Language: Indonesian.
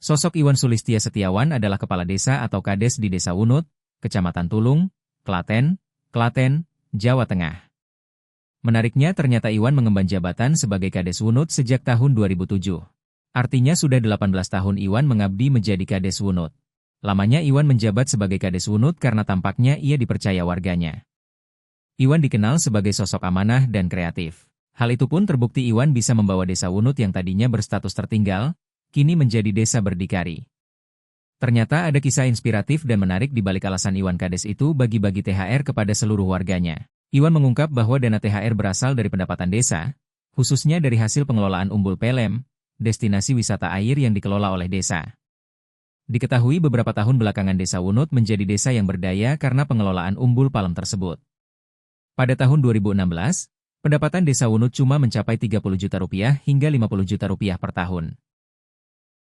Sosok Iwan Sulistia Setiawan adalah kepala desa atau kades di Desa Wunut, Kecamatan Tulung, Klaten, Jawa Tengah. Menariknya ternyata Iwan mengemban jabatan sebagai Kades Wunut sejak tahun 2007. Artinya sudah 18 tahun Iwan mengabdi menjadi Kades Wunut. Lamanya Iwan menjabat sebagai Kades Wunut karena tampaknya ia dipercaya warganya. Iwan dikenal sebagai sosok amanah dan kreatif. Hal itu pun terbukti Iwan bisa membawa Desa Wunut yang tadinya berstatus tertinggal, kini menjadi desa berdikari. Ternyata ada kisah inspiratif dan menarik di balik alasan Iwan Kades itu bagi-bagi THR kepada seluruh warganya. Iwan mengungkap bahwa dana THR berasal dari pendapatan desa, khususnya dari hasil pengelolaan Umbul Pelem, destinasi wisata air yang dikelola oleh desa. Diketahui beberapa tahun belakangan Desa Wunut menjadi desa yang berdaya karena pengelolaan Umbul Palem tersebut. Pada tahun 2016, pendapatan Desa Wunut cuma mencapai Rp30 juta hingga Rp50 juta per tahun.